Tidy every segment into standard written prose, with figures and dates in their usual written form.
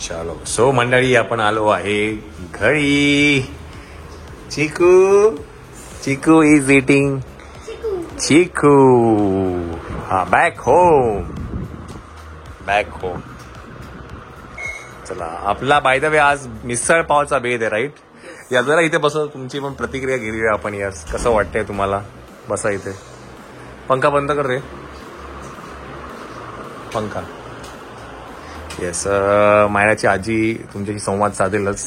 चलो सो मंडळी आपण आलो आहे घरी. चिकू चिकू इज इटिंग चिकू. हा बॅक होम बॅक होम. चला आपला बाय द वे आज मिसळ पावचा बेद आहे राईट. या जरा इथे बसा, तुमची पण प्रतिक्रिया घेऊया आपण. यास कसं वाटतंय तुम्हाला? बसा इथे. पंखा बंद कर रे पंखा. येस मायराची आजी तुमच्याशी संवाद साधेलच.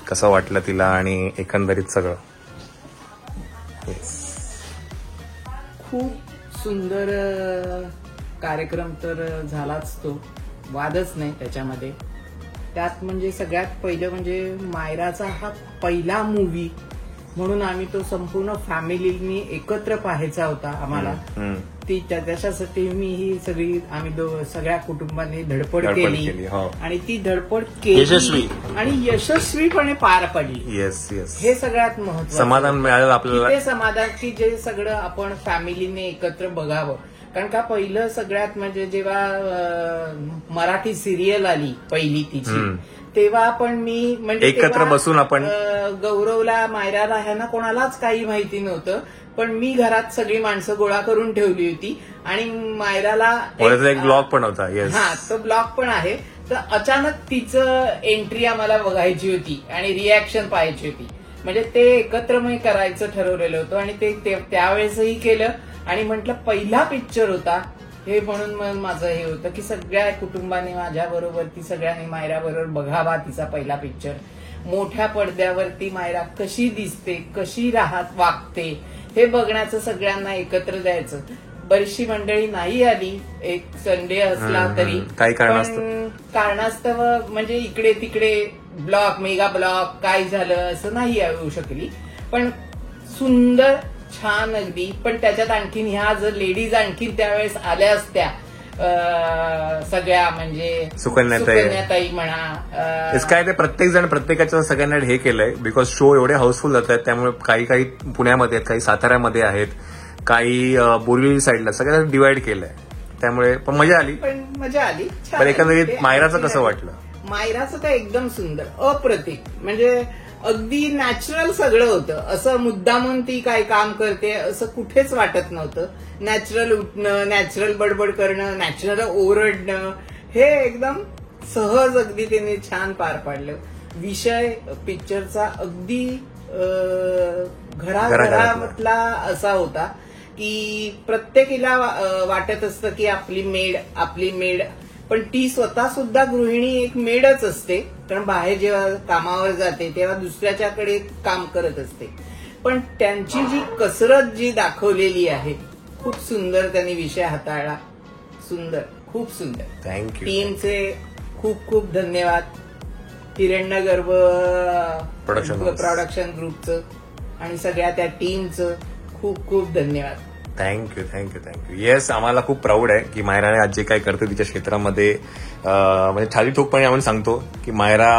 कसं वाटलं तिला आणि एकंदरीत सगळं? येस खूप सुंदर कार्यक्रम तर झालाच, तो वादच नाही त्याच्यामध्ये. त्यात म्हणजे सगळ्यात पहिलं म्हणजे मायराचा हा पहिला मूवी म्हणून आम्ही तो संपूर्ण फॅमिलीनी एकत्र पाहायचा होता आम्हाला. ती त्याच्यासाठी मी ही सगळी आम्ही सगळ्या कुटुंबाने धडपड केली आणि ती धडपड केली आणि यशस्वीपणे पार पडली. येस येस हे सगळ्यात महत्त्वाचं. समाधान मिळालं आपल्याला. ते समाधान की जे सगळं आपण फॅमिलीने एकत्र बघावं. कारण का पहिलं सगळ्यात म्हणजे जेव्हा मराठी सिरियल आली पहिली तिची, तेव्हा पण मी म्हणजे एकत्र बसून आपण गौरवला मायराला ह्यांना कोणालाच काही माहिती नव्हतं, पण मी घरात सगळी माणसं गोळा करून ठेवली होती आणि मायराला एक ब्लॉग पण होता. हा तो ब्लॉग पण आहे. तर अचानक तिचं एंट्री आम्हाला बघायची होती आणि रिॲक्शन पाहायची होती. म्हणजे ते एकत्र मी करायचं ठरवलेलं होतं आणि ते त्यावेळेसही केलं. आणि म्हटलं पहिला पिक्चर होता हे म्हणून मग माझं हे होतं की सगळ्या कुटुंबाने माझ्या बरोबर ती सगळ्यांनी मायरा बरोबर बघावा तिचा पहिला पिक्चर. मोठ्या पडद्यावरती मायरा कशी दिसते, कशी वागते हे बघण्याचं सगळ्यांना एकत्र द्यायचं. बरीचशी मंडळी नाही आली, एक संडे असला तरी काही कारणास्तव म्हणजे इकडे तिकडे ब्लॉक मेगा ब्लॉक काय झालं असं नाही येऊ शकली. पण सुंदर छान अगदी. पण त्याच्यात आणखीन ह्या जर लेडीज आणखीन त्यावेळेस आल्या असत्या सगळ्या म्हणजे सुकन्याताई म्हणा, काय ते प्रत्येक जण प्रत्येकाच्या सगळ्यांना हे केलंय बिकॉज शो एवढे हाऊसफुल जात आहेत. त्यामुळे काही पुण्यामध्ये आहेत, काही साताऱ्यामध्ये आहेत, काही बोरिवली साईडला सगळ्यांना डिवाइड केलंय. त्यामुळे पण मजा आली. पण एकंदरीत मायराचं कसं वाटलं? मायराचं तर एकदम सुंदर अप्रतिम. म्हणजे अगदी नॅचरल सगळं होतं. असं मुद्दामून ती काय काम करते असं कुठेच वाटत नव्हतं. नॅचरल उठणं, नॅचरल बडबड करणं, नॅचरल ओरडणं हे एकदम सहज अगदी त्यांनी छान पार पाडलं. विषय पिक्चरचा अगदी घराघरातला असा होता की प्रत्येकीला वाटत असतं की आपली मेड पण ती स्वतः सुद्धा गृहिणी एक मेडच असते. कारण बाहेर जेव्हा कामावर जाते तेव्हा दुसऱ्याच्याकडे काम करत असते. पण त्यांची जी कसरत जी दाखवलेली आहे खूप सुंदर त्यांनी विषय हाताळला. सुंदर, खूप सुंदर. थँक्यू. टीमचे खूप खूप धन्यवाद. हिरण्यगर्भ प्रोडक्शन ग्रुपचं आणि सगळ्या त्या टीमचं खूप खूप धन्यवाद. थँक्यू. येस आम्हाला खूप प्राऊड आहे की मायराने आज जे काय करते तिच्या क्षेत्रामध्ये म्हणजे ठाली ठोकपणे आपण सांगतो की मायरा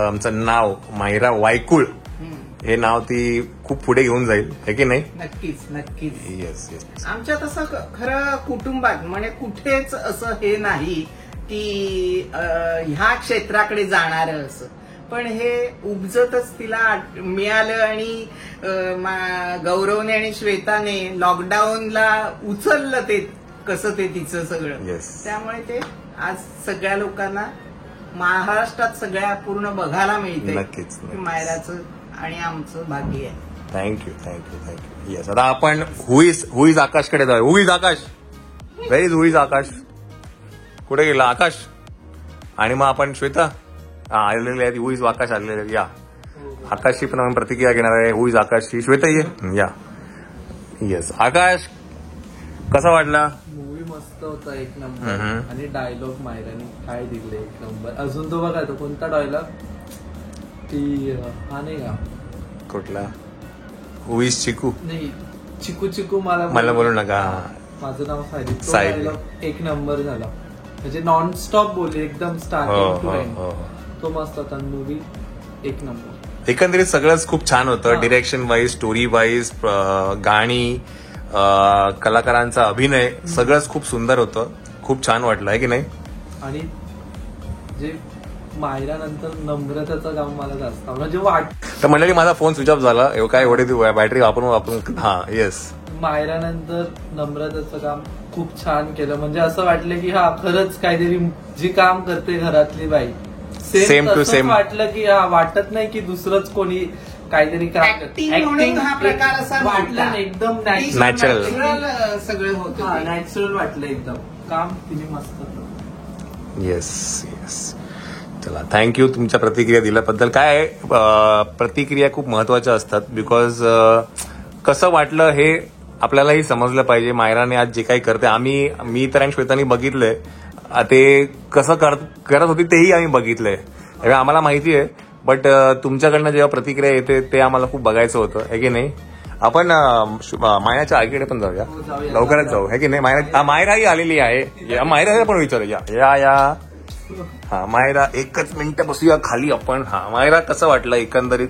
आमचं नाव मायरा वायकुळ हे नाव ती खूप पुढे घेऊन जाईल, हे की नाही? नक्कीच. येस. आमच्या तसं खरं कुटुंबात म्हणजे कुठेच असं हे नाही की ह्या क्षेत्राकडे जाणार असं. पण हे उपजतच तिला मिळालं आणि गौरवने आणि श्वेताने लॉकडाऊनला उचललं ते कसं ते तिचं सगळं. त्यामुळे ते आज सगळ्या लोकांना महाराष्ट्रात सगळ्या पूर्ण बघायला मिळते. नक्कीच. मायराचं आणि आमचं भाग्य आहे. थँक्यू. येस आता आपण हु इज आकाशकडे जाऊया. Who is Akash? Where is who is Akash? कुठे गेला आकाश? आणि मग आपण श्वेता आलेले आहेत. हु इज आकाश आलेले आहेत. या आकाशची पण आपण प्रतिक्रिया घेणार आहे. हु इज आकाशची श्वेता ये या. येस आकाश कसा वाटला? मूवी मस्त होता, एक नंबर. आणि डायलॉग मायराने काय दिले एक नंबर. अजून तो बघा तो कोणता डायलॉग ती हा नाही का कुठला? हु इज चिकू? नाही चिकू मला बोलू नका. माझं नाव साहिल. डायलॉग एक नंबर झाला. म्हणजे नॉन स्टॉप बोलले एकदम स्टार्टिंग टू एंड. तो मस्त होता. मूवी एक नंबर. एकंदरीत सगळंच खूप छान होतं. डिरेक्शन वाईज, स्टोरी वाईज, गाणी, कलाकारांचा अभिनय सगळंच खूप सुंदर होतं. खूप छान वाटलं आहे की नाही? आणि जे मायरा नंतर नम्रताचं काम मला जास्त म्हणजे तर मंडळी माझा फोन स्विच ऑफ झाला काय एवढे बॅटरी वापरून हा येस. मायरा नंतर नम्रताचं काम खूप छान केलं. म्हणजे असं वाटलं की हा खरंच काहीतरी जी काम करते घरातली बाई सेम टू सेम वाटलं की हा वाटत नाही की दुसरंच कोणी काहीतरी ऍक्टिंग हा प्रकार असा वाटलं एकदम नॅचरल सगळं होतं. नॅचरल वाटलं एकदम काम तिने मस्त. Yes yes. चला थँक्यू तुमच्या प्रतिक्रिया दिल्याबद्दल. काय प्रतिक्रिया खूप महत्वाच्या असतात बिकॉज कसं वाटलं हे आपल्यालाही समजलं पाहिजे. मायराने आज जे काही करते मी तर आणि श्वेतानी बघितलंय ते कसं करत होती तेही आम्ही बघितलंय आम्हाला माहिती आहे. बट तुमच्याकडनं जेव्हा प्रतिक्रिया येते ते आम्हाला खूप बघायचं होतं है की नाही. आपण मायराच्या आईकडे पण जाऊया लवकरच जाऊ है की नाही. मायराही आलेली आहे. मायराला पण विचारूया या हा मायरा एकच मिनिट बसूया खाली आपण. हा मायरा कसं वाटलं एकंदरीत.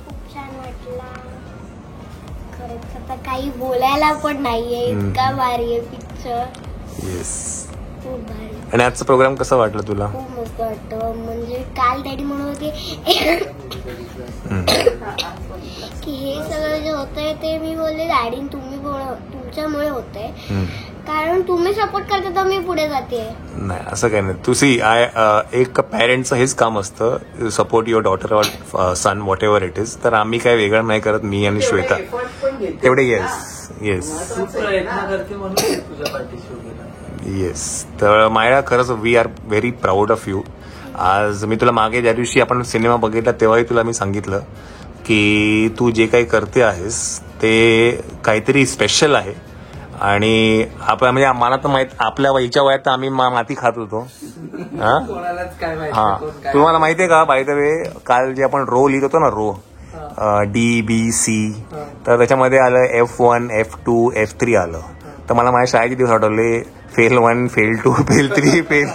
खूप छान वाटला खरंच. आता काही बोलायला पण नाहीये इतका भारी आहे पिक्चर. येस खूप भारी. आणि आजचा प्रोग्राम कसं वाटलं तुला. खूप मस्त वाटतं. म्हणजे काल डॅडी म्हणत होते की हे सगळं जे होतंय ते मी बोलले डॅडी तुमच्यामुळे होतंय कारण तुम्ही सपोर्ट करता तर मी पुढे जाते. नाही असं काही नाही. तुझी एक पॅरेंटचं हेच काम असतं support your daughter or son whatever it is. तर आम्ही काय वेगळं नाही करत मी आणि श्वेता तेवढे. येस येस प्रयत्न करते म्हणून तुझ्या पाठीशी. येस. तर मायरा खरंच we are very proud of you. आज मी तुला मागे ज्या दिवशी आपण सिनेमा बघितला तेव्हाही तुला मी सांगितलं की तू जे काही करते आहेस ते काहीतरी स्पेशल आहे. आणि आपल्या म्हणजे मला तर माहित आपल्या वयाच्या वयात आम्ही माती खात होतो. हा तुम्हाला माहितीये का बाय द वे काल जे आपण रो लिहित होतो ना रो DBC तर त्याच्यामध्ये आलं F1 F2 F3 आलं. तर मला माझ्या शाळेचे दिवस Athawale fail 1 fail 2 fail 3 fail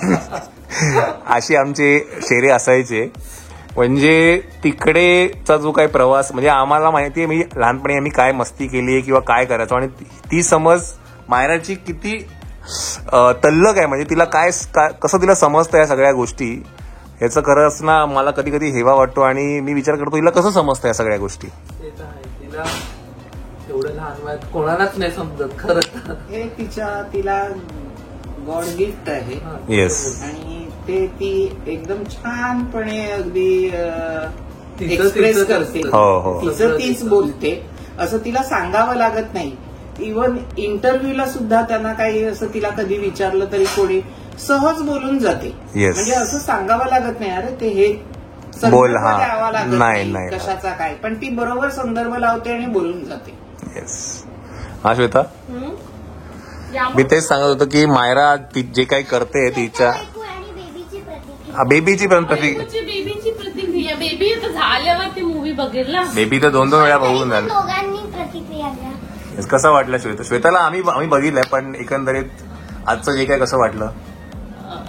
असे आमचे शेरे असायचे. म्हणजे तिकडेचा जो काही प्रवास म्हणजे आम्हाला माहिती आहे मी लहानपणी आम्ही काय मस्ती केली आहे किंवा काय करायचो आणि ती समज मायराची किती तल्लक आहे. म्हणजे तिला कसं तिला समजतं या सगळ्या गोष्टी ह्याचं खरंच ना मला कधी कधी हेवा वाटतो. आणि मी विचार करतो हिला कसं समजतं या सगळ्या गोष्टी. तिला एवढं लहान वयात कोणालाच नाही समजत खरं. हे तिला गॉड गिफ्ट आहे. येस. आणि ते ती एकदम छानपणे अगदी एक्सप्रेस करते. तिचं तीच बोलते असं तिला सांगावं लागत नाही. इव्हन इंटरव्ह्यूला सुद्धा त्यांना काही असं तिला कधी विचारलं तरी कोणी सहज बोलून जाते. म्हणजे असं सांगावं लागत नाही अरे ते हे संदर्भ द्यावा लागत नाही कशाचा काय पण ती बरोबर संदर्भ लावते आणि बोलून जाते. येस. हा श्वेता मी तेच सांगत होतो की मायरा जे काही करते तिच्या बेबीची पण प्रतिक्रिया बेबी आता झाल्यावर ती मूवी बघितला. बेबी तर 2-2 वेळा बघून झालं. दोघांनी प्रतिक्रिया द्या. कसं वाटलं श्वेताला. आम्ही बघितलंय पण एकंदरीत आजचं जे काय कसं वाटलं.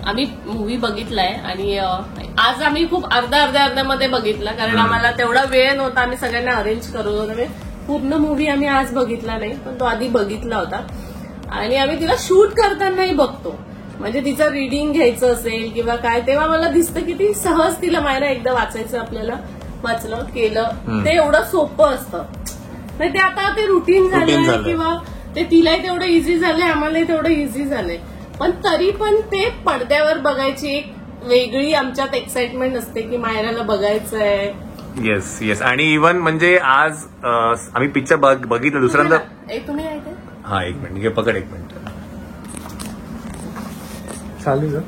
आम्ही मूवी बघितलाय आणि आज आम्ही खूप अर्ध्यामध्ये बघितला कारण आम्हाला तेवढा वेळ नव्हता. आम्ही सगळ्यांना अरेंज करत होतो. पूर्ण मूवी आम्ही आज बघितला नाही पण तो आधी बघितला होता. आणि आम्ही तिला शूट करतानाही बघतो म्हणजे तिचं रिडिंग घ्यायचं असेल किंवा काय तेव्हा मला दिसतं की ती सहज तिला मायरा एकदा वाचायचं आपल्याला वाचलं केलं ते एवढं सोपं असतं. नाही ते आता ते रुटीन झालंय किंवा ते तिलाही तेवढं इझी झालंय आम्हालाही तेवढं इझी झालंय. पण तरी पण ते पडद्यावर बघायची एक वेगळी आमच्यात एक्साइटमेंट असते की मायराला बघायचंय. Yes yes. आणि इव्हन म्हणजे आज आम्ही पिक्चर बघितलं दुसऱ्यांदा. तुम्ही ऐका. हा एक मिनिट पकड एक मिनिट चालू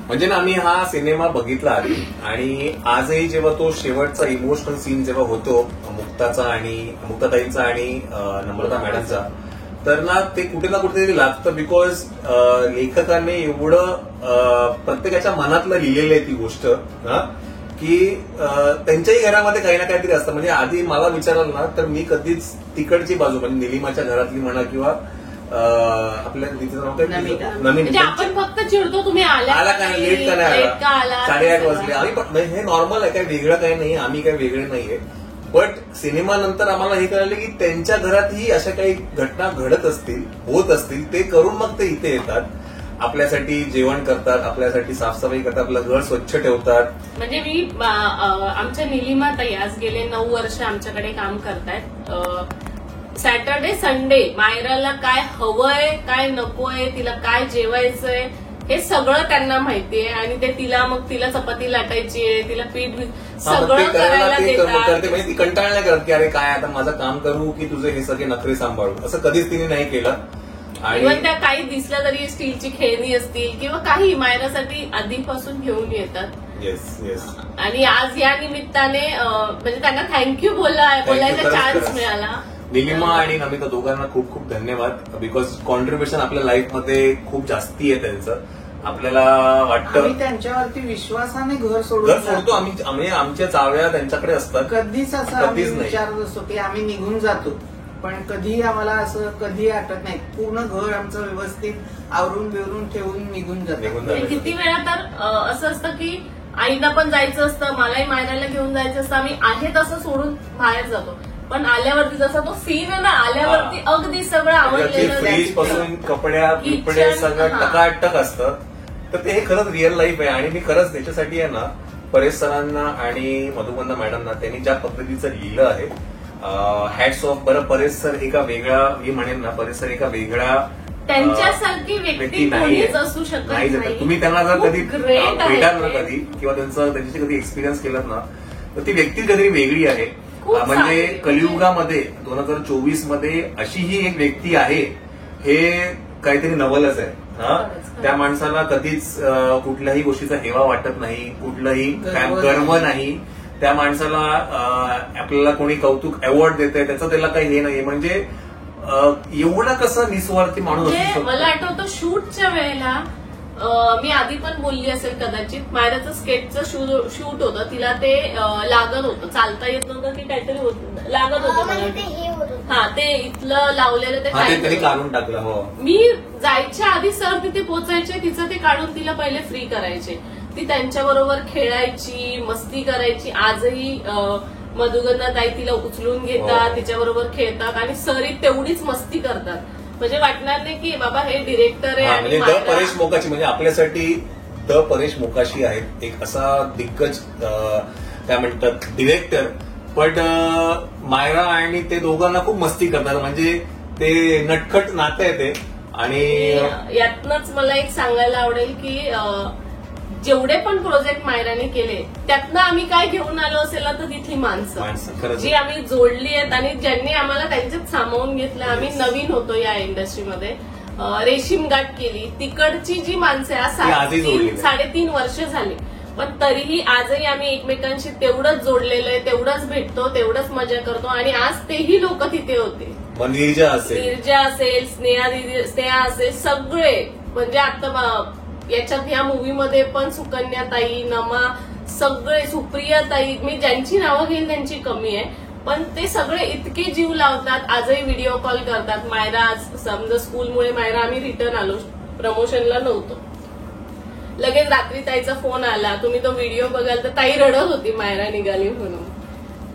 म्हणजे ना आम्ही हा सिनेमा बघितला आधी आणि आजही जेव्हा तो शेवटचा इमोशनल सीन जेव्हा होतो मुक्ताताईंचा आणि नम्रता मॅडमचा तर ना ते कुठे ना कुठेतरी लागतं बिकॉज लेखकाने एवढं प्रत्येकाच्या मनातलं लिहिलेलं आहे ती गोष्ट की त्यांच्याही घरामध्ये काही ना काहीतरी असतं. म्हणजे आधी मला विचाराल ना तर मी कधीच तिकडची बाजू म्हणजे निलिमाच्या घरातली म्हणा किंवा आपल्या म्हणजे आपण फक्त चिडतो तुम्ही आला का नाही लेट का नाही आला 8:30 वाजले. आम्ही हे नॉर्मल आहे काही वेगळं काही नाही आम्ही काही वेगळे नाहीये. बट सिनेमानंतर आम्हाला हे कळलं की त्यांच्या घरातही अशा काही घटना घडत असतील होत असतील ते करून मग ते इथे येतात. आपल्यासाठी जेवण करतात, आपल्यासाठी साफसफाई करतात, आपलं घर स्वच्छ ठेवतात. म्हणजे मी आमच्या निलिमा ताई आज गेले 9 वर्ष आमच्याकडे काम करतायत. सॅटर्डे संडे मायराला काय हवंय, काय नकोय, तिला काय जेवायचंय हे सगळं त्यांना माहितीये. आणि ते तिला चपाती लाटायची आहे, तिला पीठ सगळं करायला करते. म्हणजे ती कंटाळ नाही करत की अरे काय आता माझं काम करू की तुझे हे सगळे नखरे सांभाळू, असं कधीच तिने नाही केलं. इव्हन त्या काही दिसल्या तरी स्टीलची खेळणी असतील किंवा काही मायरासाठी आधीपासून घेऊन येतात. Yes yes. आणि आज या निमित्ताने म्हणजे त्यांना थँक्यू बोलायचा चान्स मिळाला. निलिमा आणि नमिता दोघांना खूप खूप धन्यवाद. बिकॉज कॉन्ट्रीब्युशन आपल्या लाईफमध्ये खूप जास्ती आहे त्यांचं. आपल्याला वाटतं आम्ही त्यांच्यावरती विश्वासाने घर घर सोडतो आम्ही आमच्या चाव्या त्यांच्याकडे असतात. कधीच असं आम्ही कधीच नाही. विचारत असतो की आम्ही निघून जातो, पण कधी आम्हाला असं कधी आठवत नाही. पूर्ण घर आमचं व्यवस्थित आवरून बिवरून ठेवून निघून जातो. किती वेळा तर असं असतं की आईला पण जायचं असतं, मलाही मायराला घेऊन जायचं असतं, आम्ही आहे तसं सोडून बाहेर जातो. पण आल्यावरती जसा तो सीन आहे ना, आल्यावरती अगदी सगळं आवडलेलं, फ्रीज पासून कपड्या बिपडे सगळं टकाटक असतं. तर ते हे खरंच रिअल लाईफ आहे. आणि मी खरंच त्याच्यासाठी आहे ना परेश सरांना आणि मधुबंदा मॅडमना त्यांनी ज्या पद्धतीचं लिहिलं आहे, हॅट्स ऑफ. बरं परेश सर एका वेगळा, मी म्हणेन ना परेश सर एका वेगळा त्यांच्यासारखी व्यक्ती कोणीच असू शकत नाही. तुम्ही त्यांना जर कधी ग्रेट भेटाल ना कधी किंवा त्यांच्याशी कधी एक्सपिरियन्स केलात ना तर ती व्यक्ती कधी वेगळी आहे. म्हणजे कलियुगामध्ये 2024 मध्ये अशी ही एक व्यक्ती आहे हे काहीतरी नवलच आहे. त्या माणसाला कधीच कुठल्याही गोष्टीचा हेवा वाटत नाही, कुठलंही गर्व नाही. त्या माणसाला आपल्याला कोणी कौतुक अवॉर्ड देतंय त्याचं त्याला काही हे नाही. म्हणजे एवढा कसं निस्वार्थी माणूस असू शकतो. मला आठवतं शूटच्या वेळेला मी आधी पण बोलली असेल कदाचित, मायराचं स्केटचं शूट होतं, तिला ते लागत होतं, चालता येत नव्हतं की काहीतरी लागत होतं. हा ते इथलं लावलेलं ते तरी काढून टाकलं. हो. मी जायच्या आधी सर तिथे पोचायचे, तिचं ते काढून तिला पहिले फ्री करायचे. ती त्यांच्याबरोबर खेळायची, मस्ती करायची. आजही मधुगंधा ताई तिला उचलून घेतात, तिच्याबरोबर खेळतात आणि सरी तेवढीच मस्ती करतात. म्हणजे वाटणार नाही की बाबा हे डिरेक्टर आहे. म्हणजे द परेश मोकाशी, म्हणजे आपल्यासाठी द परेश मोकाशी आहेत एक असा दिग्गज काय म्हणतात डिरेक्टर. पण मायरा आणि ते दोघांना खूप मस्ती करतात. म्हणजे ते नटखट नातं आहे ते. आणि यातनच मला एक सांगायला आवडेल की जेवढे पण प्रोजेक्ट मायराने केले त्यातनं आम्ही काय घेऊन आलो असेल ना तर तिथली माणसं जी आम्ही जोडली आहेत आणि ज्यांनी आम्हाला त्यांच्यात सामावून घेतलं. आम्ही नवीन होतो या इंडस्ट्रीमध्ये. रेशीम गाठ केली, तिकडची जी माणसं आज 3.5 वर्ष झाली, पण तरीही आजही आम्ही एकमेकांशी तेवढंच जोडलेलं आहे, तेवढंच भेटतो, तेवढंच मजा करतो. आणि आज तेही लोक तिथे होते. निर्जा असेल, स्नेहा असेल, सगळे. म्हणजे आता याच्यात ह्या मूवीमध्ये पण सुकन्या ताई, नमा, सगळे, सुप्रिया ताई, मी ज्यांची नावं घेईल त्यांची कमी आहे, पण ते सगळे इतके जीव लावतात. आजही व्हिडिओ कॉल करतात. मायरा समजा स्कूलमुळे मायरा आम्ही रिटर्न आलो, प्रमोशनला नव्हतो, लगेच रात्री ताईचा फोन आला, तुम्ही तो व्हिडिओ बघाल तर ताई रडत होती मायरा निघाली म्हणून.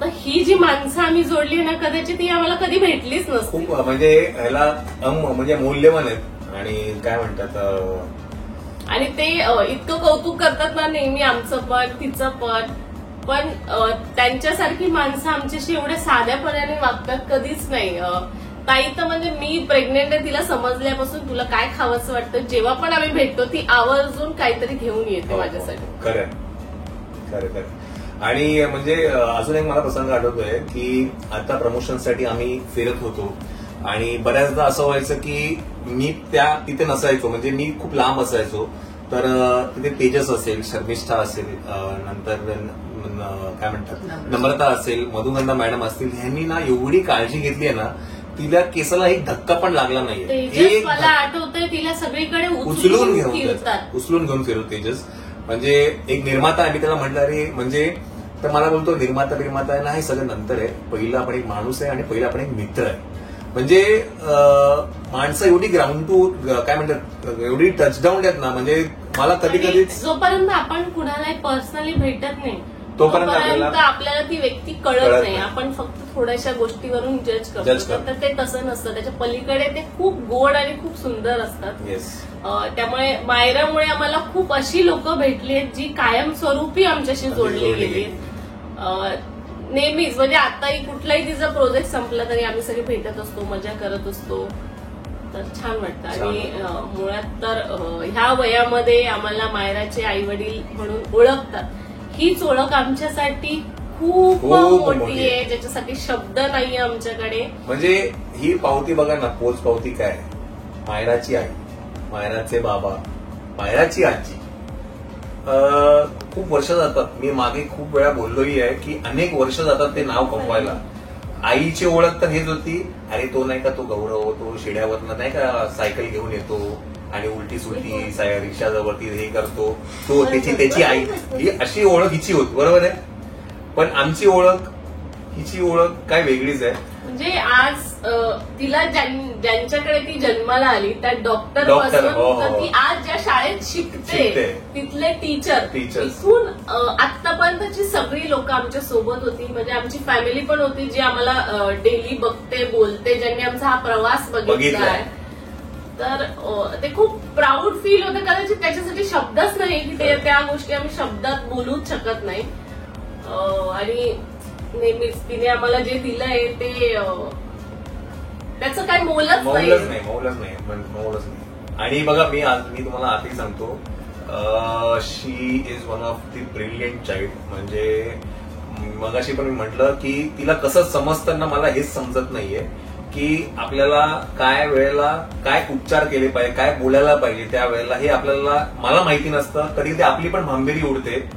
तर ही जी माणसं आम्ही जोडली ना कदाचित ती आम्हाला कधी भेटलीच नसती. खूप म्हणजे ह्याला म्हणजे मूल्यवान आहेत. आणि काय म्हणतात आणि ते इतकं कौतुक करतात ना नेहमी आमचं पण तिचं पण त्यांच्यासारखी माणसं आमच्याशी एवढ्या साध्यापणाने वागतात कधीच नाही. ताई तर म्हणजे मी प्रेग्नेंट आहे तिला समजल्यापासून तुला काय खावंसं वाटतं, जेव्हा पण आम्ही भेटतो ती आवर्जून काहीतरी घेऊन येते माझ्यासाठी. खरं. आणि म्हणजे अजून एक मला प्रसंग आठवतोय की आता प्रमोशनसाठी आम्ही फिरत होतो आणि बऱ्याचदा असं व्हायचं की मी तिथे नसायचो, म्हणजे मी खूप लांब असायचो. तर तिथे तेजस असेल, शर्मिष्ठा असेल, नंतर काय म्हणतात नम्रता असेल, मधुगंधा मॅडम असतील, ह्यांनी ना एवढी काळजी घेतली आहे ना, तिला केसाला एक धक्का पण लागला नाहीये. मला आठवतंय तिला सगळीकडे उचलून घेऊन फिरू तेजस. म्हणजे एक निर्माता आहे, मी त्याला म्हटलं अरे म्हणजे, तर मला बोलतो निर्माता आहे ना, हे सगळं नंतर आहे, पहिलं आपण एक माणूस आहे आणि पहिलं आपण एक मित्र आहे. म्हणजे माणसं एवढी ग्राउंड टू काय म्हणतात एवढी टचडाऊन आहेत ना, म्हणजे मला कधी जोपर्यंत आपण कुणालाही पर्सनली भेटत नाही तोपर्यंत आपल्याला आपल्याला ती व्यक्ती कळत नाही. आपण फक्त थोड्याशा गोष्टीवरून जज करतो. तर ते तसं नसतं. त्याच्या पलीकडे ते खूप गोड आणि खूप सुंदर असतात. येस. त्यामुळे मायरामुळे आम्हाला खूप अशी लोक भेटली आहेत जी कायमस्वरूपी आमच्याशी जोडली गेली आहेत. नेहमीच म्हणजे आताही कुठलाही तिचा प्रोजेक्ट संपला तरी आम्ही सगळे भेटत असतो, मजा करत असतो. तर छान वाटतं. आणि मुळात तर ह्या वयामध्ये आम्हाला मायराचे आई वडील म्हणून ओळखतात. हीच ओळख आमच्यासाठी खूप मोठी आहे, ज्याच्यासाठी शब्द नाहीये आमच्याकडे. म्हणजे ही पावती बघा ना, पोच पावती काय, मायराची आई, मायराचे बाबा, मायराची आजी. खूप वर्ष जातात. मी मागे खूप वेळा बोललोही आहे की अनेक वर्ष जातात ते नाव कमवायला. आईची ओळख तर हेच होती, अरे तो नाही का तो गौरव, तो शिड्यावरनं नाही का सायकल घेऊन येतो आणि उलटी सुलटी रिक्षाजवळती हे करतो, तो त्याची आई. ही अशी ओळख हिची होती, बरोबर आहे. पण आमची ओळख, हिची ओळख काय वेगळीच आहे. म्हणजे आज तिला ज्यांच्याकडे ती जन्माला आली त्या डॉक्टर ती आज ज्या शाळेत शिकते तिथले टीचर इथून आतापर्यंतची सगळी लोक आमच्या सोबत होती. म्हणजे आमची फॅमिली पण होती जी आम्हाला डेली बघते, बोलते, ज्यांनी आमचा हा प्रवास बघितला आहे. तर ते खूप प्राऊड फील होतं. कदाचित त्याच्यासाठी शब्दच नाही की त्या गोष्टी आम्ही शब्दात बोलूच शकत नाही. आणि नेहमीच तिने आम्हाला जे दिलंय ते त्याचं काय मोलच नाही. आणि बघा मी तुम्हाला आधी सांगतो, she is one of the brilliant child. म्हणजे मगाशी पण मी म्हटलं की तिला कसं समजतं ना, मला हेच समजत नाहीये की आपल्याला काय वेळेला काय उपचार केले पाहिजे, काय बोलायला पाहिजे त्या वेळेला, हे आपल्याला मला माहिती नसतं. तरी ते आपली पण भांबेरी उडते.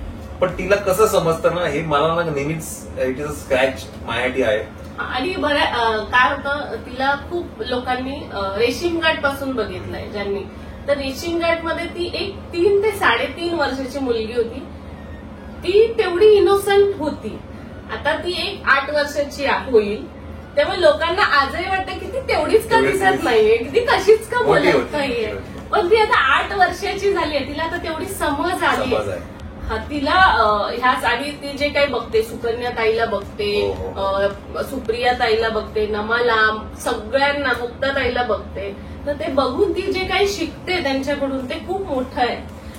पण तिला कसं समजतं ना, हे मला ना नेहमीच इट इज अ स्क्रॅच मायाटी आहे. आणि काय होतं, तिला खूप लोकांनी रेशीम घाट पासून बघितलंय ज्यांनी. तर रेशीम घाट मध्ये ती एक 3 ते 3.5 वर्षाची मुलगी होती. ती तेवढी इनोसंट होती. आता ती एक 8 वर्षाची होईल. त्यामुळे लोकांना आजही वाटतं की ती तेवढीच का दिसत नाहीये, की ती तशीच का बोलत नाहीये. पण ती आता 8 वर्षाची झाली आहे. तिला आता तेवढी समज आली आहे. तिला ह्याच आणि ती जे काही बघते, सुकन्या ताईला बघते, सुप्रिया ताईला बघते, नमाला, सगळ्यांना, मुक्ता ताईला बघते. तर ते बघून ती जे काही शिकते त्यांच्याकडून ते खूप मोठं आहे.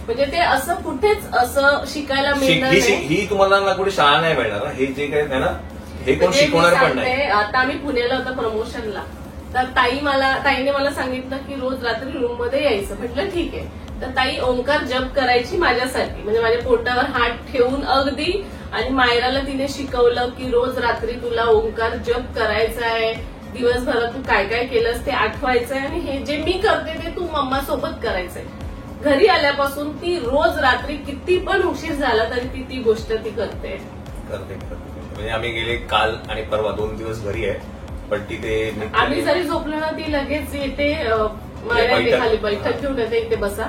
म्हणजे ते असं कुठेच असं शिकायला मिळणार नाही. ही तुम्हाला ना कुठे शाळा नाही मिळणार, हे जे काही आहे ना हे कोण शिकवणार पण नाही. आता आम्ही पुण्याला होतो प्रमोशनला, तर ताईने मला सांगितलं की रोज रात्री रूम मध्ये यायचं. म्हटलं ठीक आहे. तर ताई ओंकार जप करायची माझ्यासाठी, म्हणजे माझ्या पोटावर हात ठेवून अगदी. आणि मायराला तिने शिकवलं की रोज रात्री तुला ओंकार जप करायचा आहे, दिवसभरात तू काय काय केलंस ते आठवायचंय, आणि हे जे मी करते ते तू मम्मा सोबत करायचंय. घरी आल्यापासून ती रोज रात्री किती पण उशीर झाला तरी ती गोष्ट ती करते. म्हणजे आम्ही गेले काल आणि परवा 2 दिवस घरी आहे. पण तिथे आम्ही जरी झोपलो ना ती लगेच येते, माझ्या खाली बैठक घेऊन येते, इथे बसा,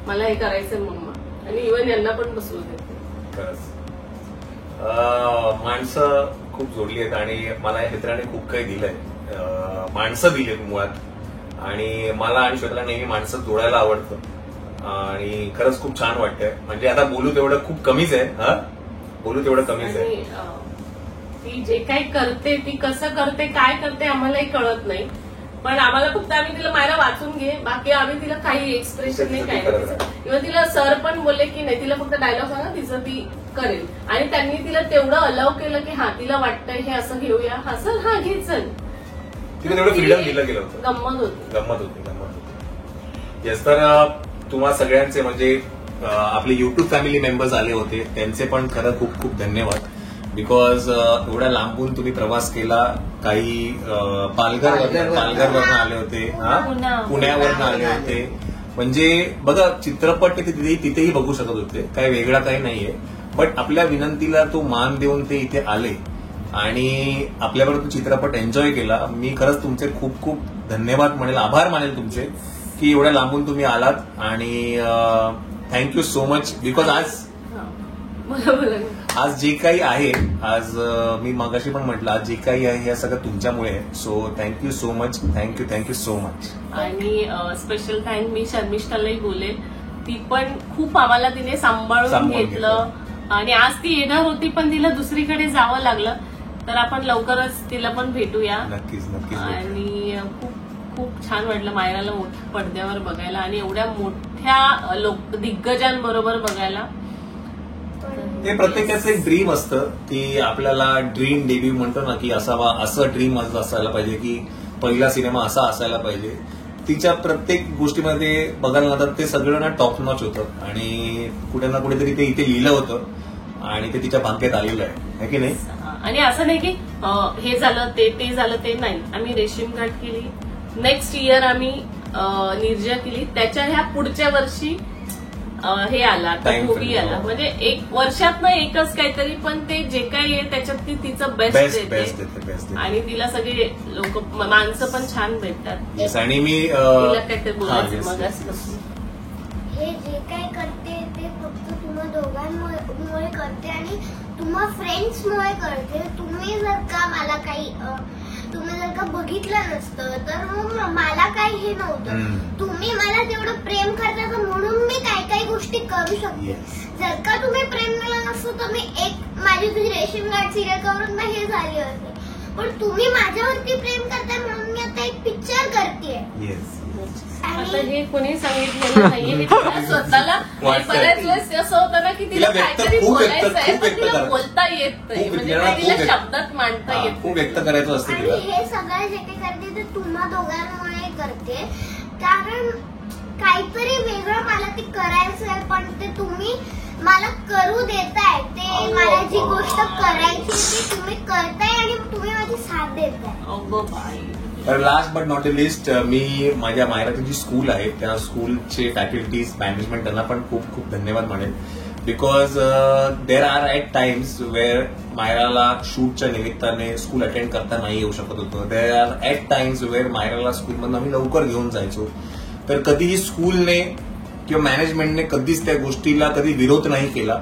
मला हे करायचंय मम्मा. आणि इव्हन यांना पण बसवून देते. माणसं खूप जोडली आहेत आणि मला या मित्राने खूप काही दिलंय. माणसं दिली मुळात. आणि मला आणि श्वेताला नेहमी माणसं जोडायला आवडतं. आणि खरंच खूप छान वाटतंय. म्हणजे आता बोलू तेवढं खूप कमीच आहे. बोलू तेवढं कमीच आहे. ती जे काही करते ती कसं करते, काय करते आम्हालाही कळत नाही. पण आम्हाला फक्त आम्ही तिला मायरा वाचून घे, बाकी आम्ही तिला काही एक्सप्रेशन नाही, काय नाही. किंवा तिला सर पण बोलले की नाही, तिला फक्त डायलॉग सांगा, तिचं ती करेल. आणि त्यांनी तिला तेवढं अलाव केलं की हा तिला वाटतंय हे असं घेऊया, हा सर हा घे चल. तिला तेवढं फ्रीडम दिलं गेलं होतं. गंमत होती. येस. तर तुम्हा सगळ्यांचे म्हणजे आपले युट्यूब फॅमिली मेंबर्स आले होते, त्यांचे पण खरं खूप खूप धन्यवाद. बिकॉज एवढ्या लांबून तुम्ही प्रवास केला. काही पालघरवरनं आले होते, पुण्यावरनं आले होते. म्हणजे बघा, चित्रपट तिथेही बघू शकत होते, काही वेगळा काही नाहीये. बट आपल्या विनंतीला तो मान देऊन ते इथे आले आणि आपल्याबरोबर तो चित्रपट एन्जॉय केला. मी खरंच तुमचे खूप खूप धन्यवाद म्हणेल, आभार मानेल तुमचे की एवढ्या लांबून तुम्ही आलात. आणि थँक्यू सो मच. बिकॉज आज जे काही आहे, आज मी मगाशी पण म्हटलं, आज जे काही आहे हे सगळं तुमच्यामुळे आहे. So thank you so much. Thank you so much. आणि स्पेशल थँक मी शर्मिष्ठालाही बोलेल. ती पण खूप आम्हाला तिने सांभाळून घेतलं. आणि आज ती येणार होती पण तिला दुसरीकडे जावं लागलं, तर आपण लवकरच तिला पण भेटूया. नक्कीच नक्कीच. आणि खूप खूप छान वाटलं मायराला मोठ्या पडद्यावर बघायला आणि एवढ्या मोठ्या दिग्गजांबरोबर बघायला. ते प्रत्येकाचं एक ड्रीम असतं की आपल्याला ड्रीम डेब्यू म्हणतो ना की असावा, असं ड्रीम असायला पाहिजे की पहिला सिनेमा असा असायला पाहिजे. तिच्या प्रत्येक गोष्टीमध्ये बघायला लागतात ते सगळं ना टॉप नॉच होतं आणि कुठे ना कुठेतरी ते इथे लिहिलं होतं आणि ते तिच्या भाग्यात आलेलं आहे की नाही. आणि असं नाही की हे झालं ते झालं ते नाही. आम्ही रेशीम घाट केली, नेक्स्ट इयर आम्ही निर्जा केली, त्याच्या ह्या पुढच्या वर्षी हे आला मूवी आला. म्हणजे एक वर्षात ना एकच काहीतरी, पण ते जे काही आहे त्याच्यात ती तिचं बेस्ट देते आणि तिला सगळे लोक माणसं पण छान भेटतात. आणि मी तिला काहीतरी बोलायचं मग हे जे काही करते ते फक्त तुम्हा दोघांमुळे करते आणि तुम्हा फ्रेंड्समुळे करते. तुम्ही जर का मला काही तुम्ही जर का बघितलं नसतं तर मग मला काही हे नव्हतं. तुम्ही मला तेवढं प्रेम करता तर म्हणून मी काही गोष्टी करू शकते. जर का तुम्ही प्रेम केलं नसतं तर मी एक माझी तुझी रेशीम घाट सिरियल करून मी हे झाली असते. पण तुम्ही माझ्यावरती प्रेम करताय म्हणून मी आता एक पिक्चर करतेय. आता हे कोणी सांगितलेलं नाहीये, मी तिला स्वतःला बऱ्याच वेळेस असं होतं ना की तिला काहीतरी बोलायचं आहे पण तिला बोलता येत नाही, म्हणजे तिला शब्दात मांडता येत खूप व्यक्त करायचं असतं तिला. आणि हे सगळं जे काही करते ते तुम्हा दोघांमुळे करते, कारण काहीतरी वेगळं मला ते करायचं आहे पण ते तुम्ही मला करू देताय. ते मला जी गोष्ट करायची ती तुम्ही करताय आणि तुम्ही माझी साथ देताय. तर last but not the least, मी माझ्या मायराची जी स्कूल आहे त्या स्कूलचे फॅकल्टीज मॅनेजमेंट त्यांना पण खूप खूप धन्यवाद म्हणेल. Because there are at times where मायराला शूटच्या निमित्ताने स्कूल अटेंड करता नाही येऊ शकत होतं. There are at times where मायराला स्कूलमधून आम्ही लवकर घेऊन जायचो. तर कधीही स्कूलने किंवा मॅनेजमेंटने कधीच त्या गोष्टीला कधी विरोध नाही केला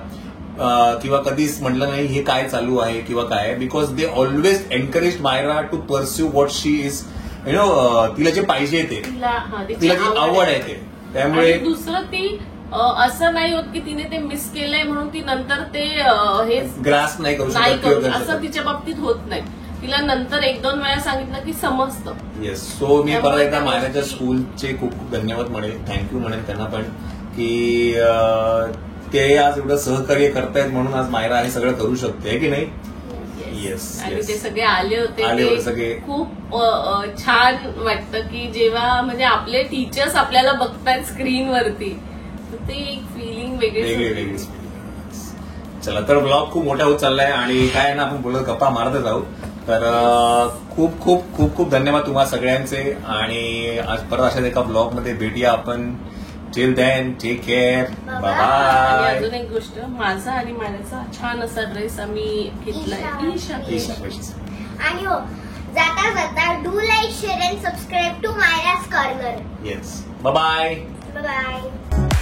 किंवा कधीच म्हटलं नाही हे काय चालू आहे किंवा काय. Because they always encourage Myra to pursue what she is तिला जे पाहिजे ते, तिला जी आवड आहे ते. त्यामुळे दुसरं ती असं नाही होत की तिने ते मिस केलंय म्हणून ती नंतर ते हे ग्रास नाही करू शकत, असं तिच्या बाबतीत होत नाही. तिला नंतर 1-2 वेळा सांगितलं की समजतं. येस. सो मी परत एकदा मायराच्या स्कूलचे खूप खूप धन्यवाद म्हणेल, थँक्यू म्हणेल त्यांना पण की ते आज एवढं सहकार्य करतायत म्हणून आज मायरा हे सगळं करू शकते की नाही. येस. आणि ते सगळे आले होते सगळे खूप छान वाटतं की जेव्हा म्हणजे आपले टीचर्स आपल्याला बघतायत स्क्रीनवरती, तर ते एक फिलिंग वेगळी. चला तर ब्लॉग खूप मोठा होत चाललाय आणि काय ना आपण बोलत गप्पा मारतच आहोत. तर खूप खूप खूप खूप धन्यवाद तुम्हा सगळ्यांचे आणि आज परत अशाच एका ब्लॉग मध्ये भेटूया आपण. Till then take care, bye bye. अजून एक गोष्ट, माझा आणि माझ्याचा छान असा ड्रेस आम्ही घेतलाय. आणि हो, जाता जाता do like share and subscribe to Maira's corner. Yes. Bye bye. Bye.